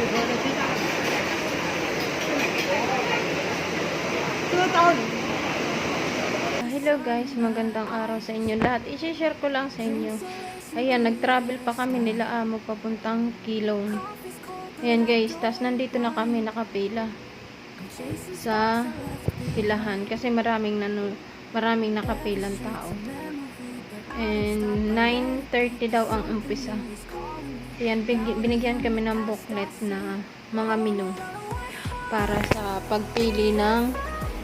Hello guys, magandang araw sa inyo lahat. I-share ko lang sa inyo. Ayan, nag-travel pa kami nila amo papuntang Kilong. Ayan guys, tas nandito na kami nakapila sa pilahan kasi maraming nakapilang tao. And 9:30 daw ang umpisa. Ayan, binigyan kami ng booklet na mga menu para sa pagpili ng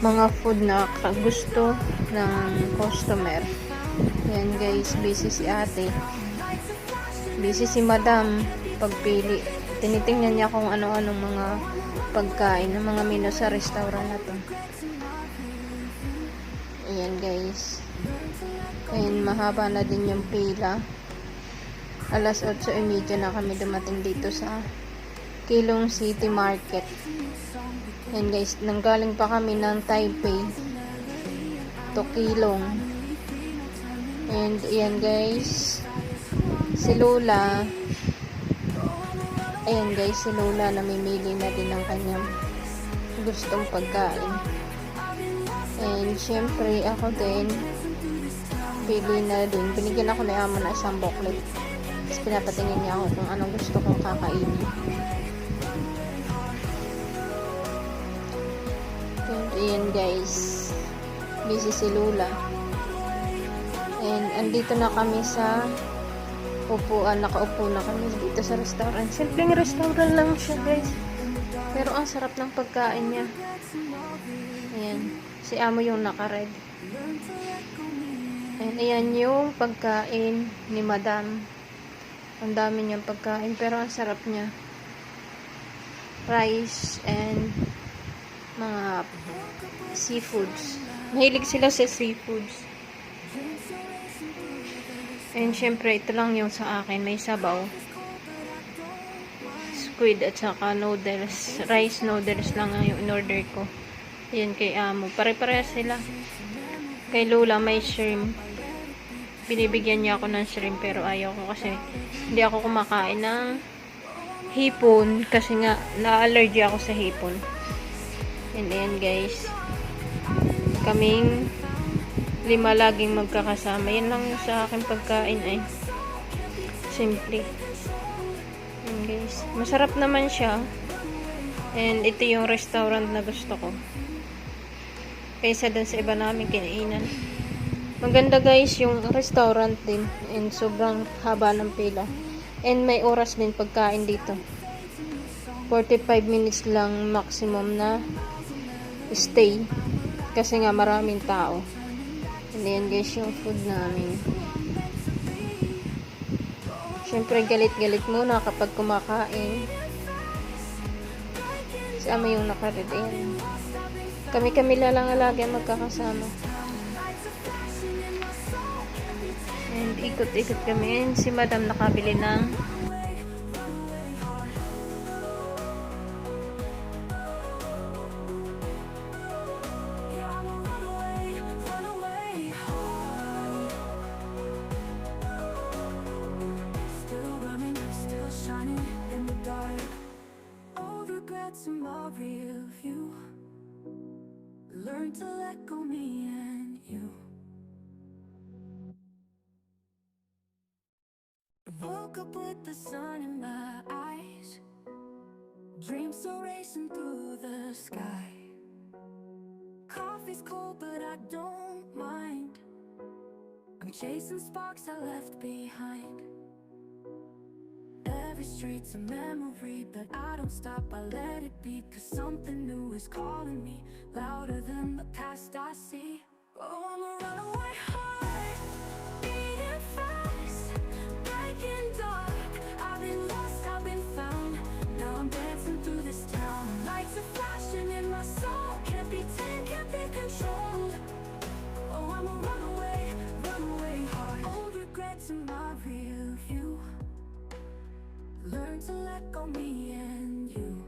mga food na gusto ng customer. Yan guys, busy si ate. Busy si madam pagpili. Tinitingnan niya kung ano-anong mga pagkain ng mga menu sa restaurant na to. Ayan guys. Ayan, mahaba na din yung pila. Alas 8:30 na kami dumating dito sa Kilong City Market. Ayan guys, nanggaling pa kami ng Taipei to Kilong. And ayan guys, si Lola. Ayan guys, si Lola namimili na din ng kanyang gustong pagkain. And syempre ako din, pili na din. Binigyan ako ni amo na isang booklet. Tapos pinapatingin niya ako kung anong gusto kong kakainin. Ayan guys, busy si Lola. And andito na kami sa upuan, nakaupo na kami dito sa restaurant. Simpleng restaurant lang siya guys, pero ang sarap ng pagkain niya. Ayan, si amo yung naka-red. And ayan yung pagkain ni madam. Ang dami niyang pagkain pero ang sarap niya. Rice and mga seafoods. Mahilig sila sa seafoods. And syempre, ito lang yung sa akin. May sabaw. Squid at saka noodles. Rice noodles lang yung in-order ko. Ayan kay amo. Pare-pare sila. Kay Lola may shrimp. Binibigyan niya ako ng shrimp pero ayaw ko kasi hindi ako kumakain ng hipon kasi nga na-allergy ako sa hipon. And ayan guys, kaming 5 laging magkakasama. Yan lang yung sa akin pagkain ay simple. Ayan guys, masarap naman siya. And ito yung restaurant na gusto ko kaysa dun sa iba namin kinainan. Maganda guys yung restaurant din. And sobrang haba ng pila. And may oras din pagkain dito. 45 minutes lang maximum na stay. Kasi nga maraming tao. And ayan guys yung food namin. Syempre galit-galit muna kapag kumakain. Si ama yung nakared. Ayan. Kami lang lagi magkakasama. And ikot-ikot kami. And si madam nakabili ng in my real view. Learn to let go me and you. Woke up with the sun in my eyes. Dreams are racing through the sky. Coffee's cold but I don't mind. I'm chasing sparks I left behind. Every street's a memory, but I don't stop, I let it be. Cause something new is calling me, louder than the past I see. Oh, I'm a runaway heart, beating fast, breaking dark. I've been lost, I've been found. Now I'm dancing through this town. Lights are flashing in my soul. Can't be tamed, can't be controlled. Oh, I'm a runaway heart. Old regrets in my real view. Learn to let go me and you.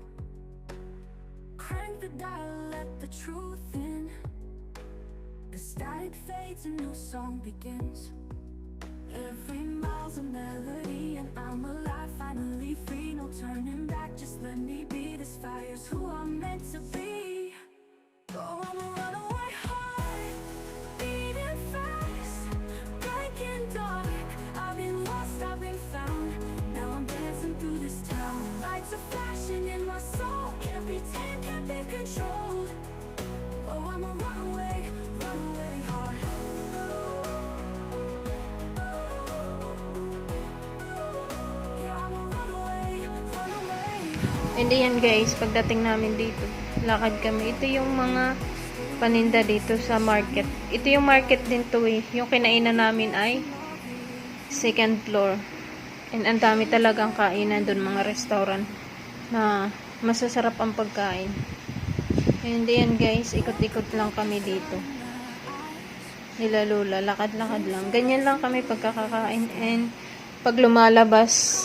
Crank the dial, let the truth in. The static fades, a new song begins. Every mile's a melody and I'm alive, finally free. No turning back, just let me be. This fire's who I'm meant to be. Oh, I'm a runaway heart, beating fast, breaking dark. I've been lost, I've been found. Now I'm dancing through this town. Lights are flashing in my soul. Can't be tamed, can't be controlled. Oh, I'm a runaway, runaway heart. Yeah, I'm a runaway, runaway. And yan guys, pagdating namin dito, lakad kami. Ito yung mga paninda dito sa market. Ito yung market din to eh. Yung kinainan namin ay second floor. And ang dami talagang kainan doon, mga restaurant na masasarap ang pagkain. And yan guys, ikot-ikot lang kami dito. Nila Lola, lakad-lakad lang. Ganyan lang kami pagkakakain. And pag lumalabas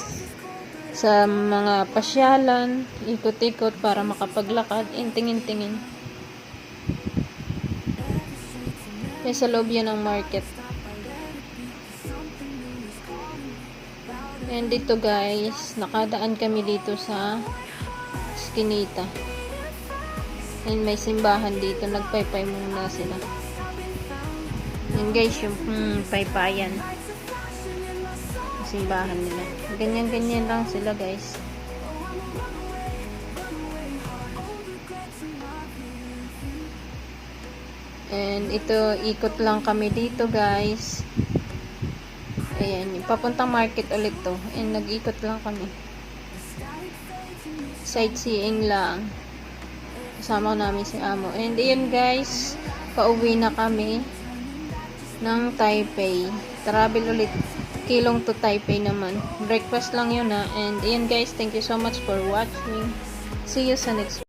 sa mga pasyalan, ikot-ikot para makapaglakad, and tingin-tingin. Yan sa loob yan ng market. And dito guys, nakadaan kami dito sa Skinita. And may simbahan dito, nagpaypay muna sila. Yan guys, yung paypayan. Simbahan nila. Ganyan-ganyan lang sila guys. And ito, ikot lang kami dito guys. Ayan, papuntang market ulit to. And nag-ikot lang kami. Sightseeing lang. Kasama ko namin si Amo. And ayan guys, pauwi na kami ng Taipei. Travel ulit. Kilong to Taipei naman. Breakfast lang yun ha. And ayan guys, thank you so much for watching. See you sa next